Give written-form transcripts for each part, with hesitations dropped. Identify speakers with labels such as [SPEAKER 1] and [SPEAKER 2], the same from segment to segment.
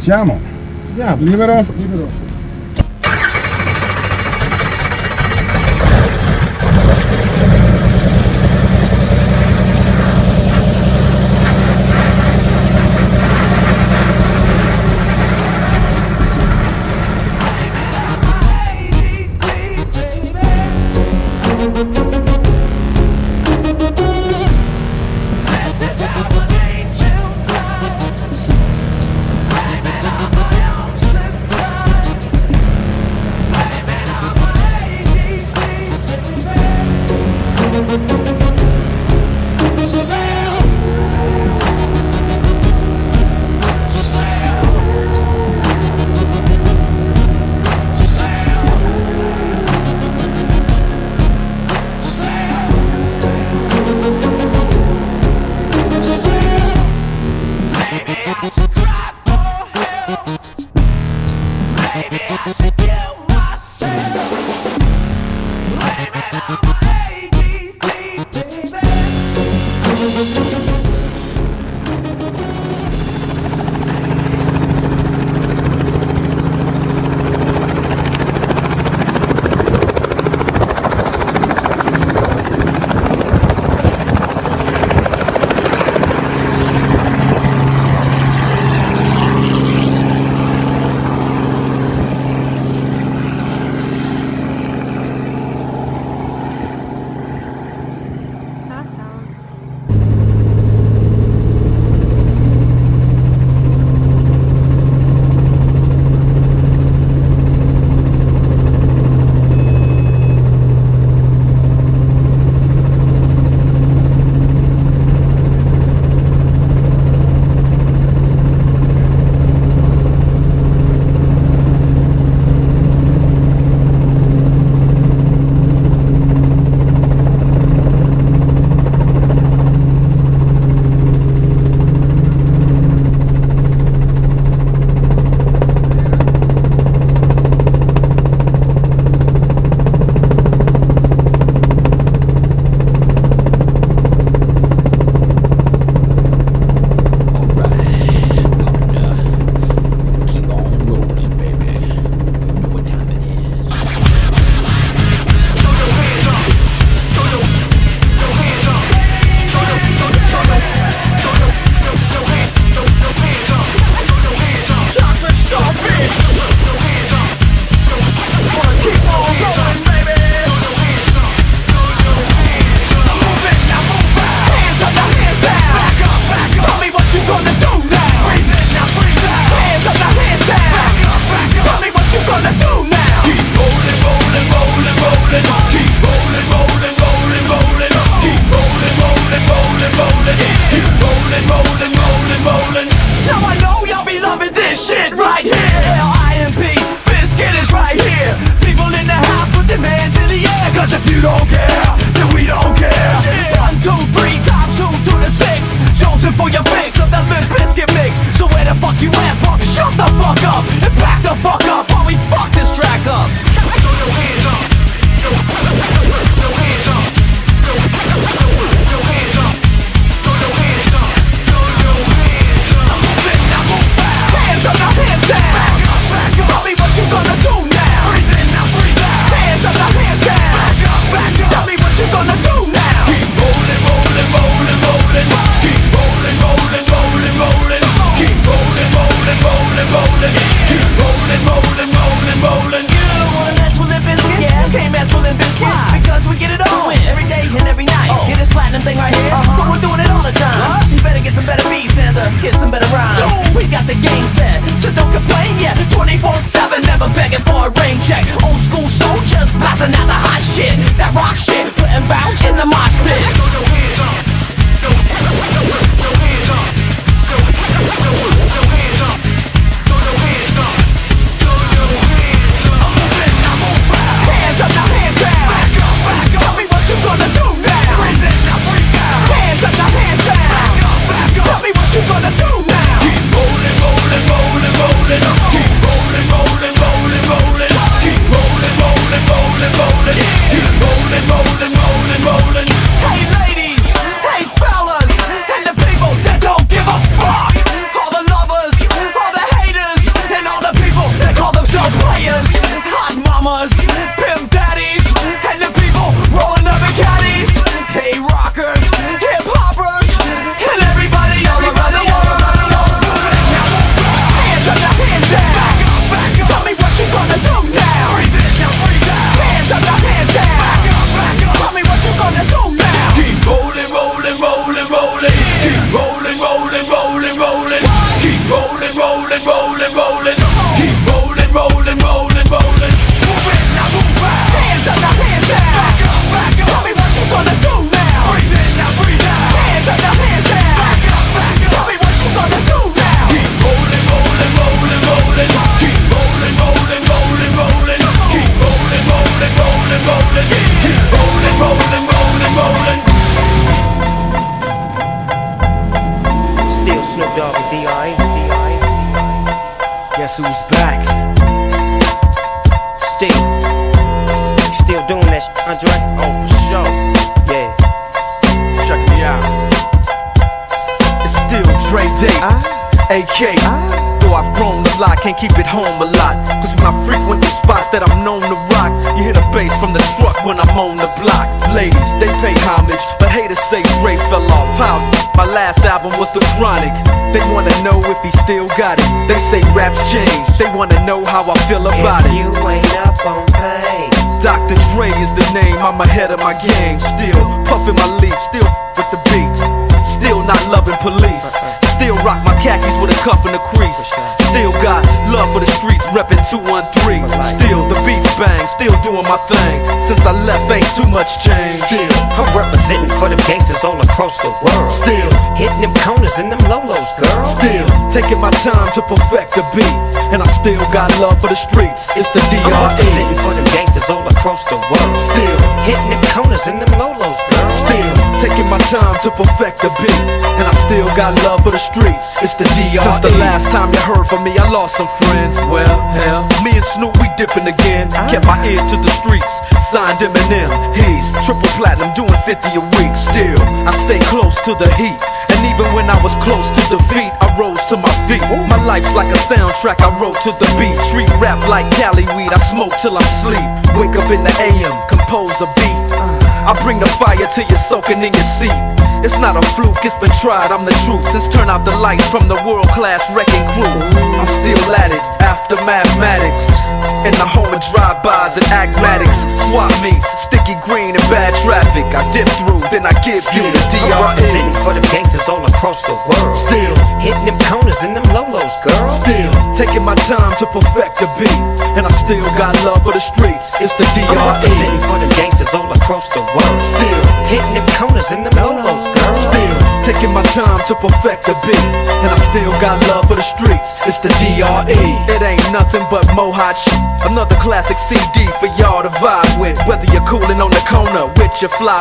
[SPEAKER 1] Siamo?
[SPEAKER 2] Siamo.
[SPEAKER 1] Libero? Libero.
[SPEAKER 3] Keep rolling, rolling, rolling, rolling, rolling, rolling. Keep rolling.
[SPEAKER 1] Guess who's back?
[SPEAKER 2] Still doing that shit, Andre?
[SPEAKER 1] Oh, for sure.
[SPEAKER 2] Yeah.
[SPEAKER 1] Check me out. It's still Dre Day, AK. Though I've grown a lot, can't keep it home a lot. Cause when I frequent the spots that I'm known to rock, you hear the bass from the truck when I'm on the block. Ladies, they pay homage, but haters say Dre fell off. How? My last album was The Chronic. They wanna know if he still got it. They say raps change, they wanna know how I feel about
[SPEAKER 2] If
[SPEAKER 1] it.
[SPEAKER 2] you ain't up on pace,
[SPEAKER 1] Dr. Dre is the name, I'm ahead of my game. Still puffin' my leaf, still with the beats. Still not loving police. Still rock my khakis with a cuff and a crease. Still got love for the streets, reppin' 213. Still the beats bang, still doing my thing. Since I left, ain't too much change. Still,
[SPEAKER 2] I'm representing for them gangsters all across the world.
[SPEAKER 1] still,
[SPEAKER 2] Hitting them corners and them lolos, girl.
[SPEAKER 1] still taking my time to perfect the beat. And I still got love for the streets. It's the
[SPEAKER 2] I'm
[SPEAKER 1] DRE.
[SPEAKER 2] representing for them gangsters all across the world.
[SPEAKER 1] Still,
[SPEAKER 2] Hitting them corners and them lolos, girl.
[SPEAKER 1] still taking my time to perfect the beat. And I still got love for the streets. It's the DRE. Since the last time you heard from me, I lost some friends. Well, hell, me and Snoop, we dipping again. Kept my ear to the streets. Signed Eminem. He's triple platinum, doing 50 a week. Still, I stay close to the heat. And even when I was close to defeat, I rose to my feet. My life's like a soundtrack, I wrote to the beat. Street rap like Cali weed, I smoke till I'm sleep. Wake up in the AM, compose a beat. I bring the fire till you're soaking in your seat. It's not a fluke, it's been tried, I'm the truth. Since turn out the lights from the world-class wrecking crew, I'm still at it, after mathematics. In the home of drive-bys and acmatics. Swap meets, sticky green and bad traffic. I dip through, then I give you the
[SPEAKER 2] I'm
[SPEAKER 1] DRE.
[SPEAKER 2] representing for them gangsters all across the world.
[SPEAKER 1] Still,
[SPEAKER 2] Hitting them corners and them lolos, girl.
[SPEAKER 1] still taking my time to perfect the beat. And I still got love for the streets. It's the
[SPEAKER 2] I'm representing
[SPEAKER 1] DRE.
[SPEAKER 2] for them gangsters all across the world.
[SPEAKER 1] Still,
[SPEAKER 2] Hitting them corners and them lolos, girl.
[SPEAKER 1] still taking my time to perfect the beat. And I still got love for the streets. It's the DRE. It ain't nothing but mohawk shit. Another classic CD for y'all to vibe with. Whether you're coolin' on the corner with your fly,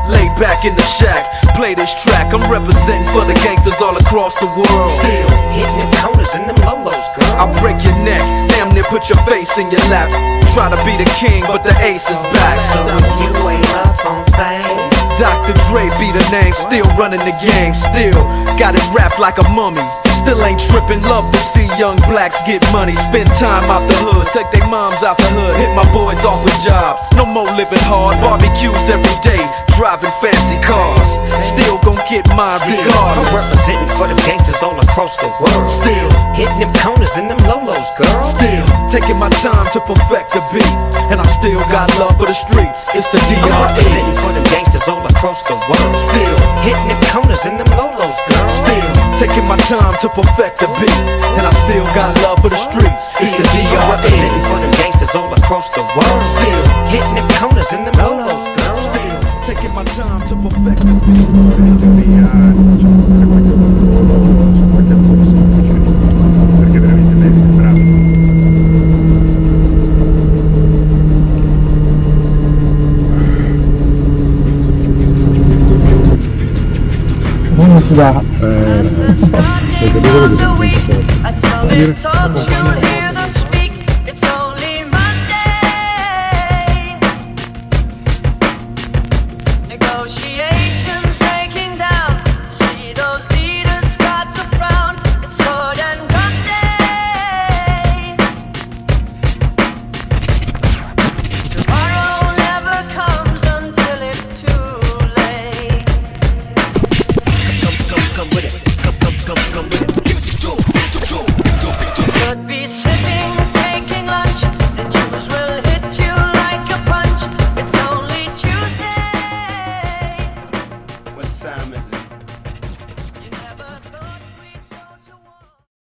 [SPEAKER 1] laid back in the shack, play this track. I'm representing for the gangsters all across the world. Still,
[SPEAKER 2] Hitting them corners and them lolos, girl.
[SPEAKER 1] I'll break your neck, damn near put your face in your lap. Try to be the king, but the ace is back.
[SPEAKER 2] So if you ain't up on things,
[SPEAKER 1] Dr. Dre be the name, still running the game. Still got it wrapped like a mummy. Still ain't trippin', love to see young blacks get money. Spend time out the hood, take their moms out the hood. Hit my boys off with jobs, no more living hard. Barbecues every day, driving fancy cars. Still gon' get mine
[SPEAKER 2] I'm
[SPEAKER 1] regardless.
[SPEAKER 2] representing for them gangsters all across the world.
[SPEAKER 1] Still,
[SPEAKER 2] Hitting them corners and them lolos, girl.
[SPEAKER 1] still taking my time to perfect the beat. And I still got love for the streets. It's the
[SPEAKER 2] I'm
[SPEAKER 1] DRE.
[SPEAKER 2] representing for them gangsters all across the world.
[SPEAKER 1] Still,
[SPEAKER 2] Hitting them corners and them lolos, girl.
[SPEAKER 1] still taking my time to perfect the beat. And I still got love for the streets. It's the
[SPEAKER 2] I'm representing
[SPEAKER 1] DRE.
[SPEAKER 2] for them gangsters all across the world.
[SPEAKER 1] Still,
[SPEAKER 2] Hitting them corners and them lolos, girl.
[SPEAKER 1] still taking my time to perfect the beat.
[SPEAKER 3] Perché veramente lei è bravo.
[SPEAKER 4] Buonasera.
[SPEAKER 5] I told you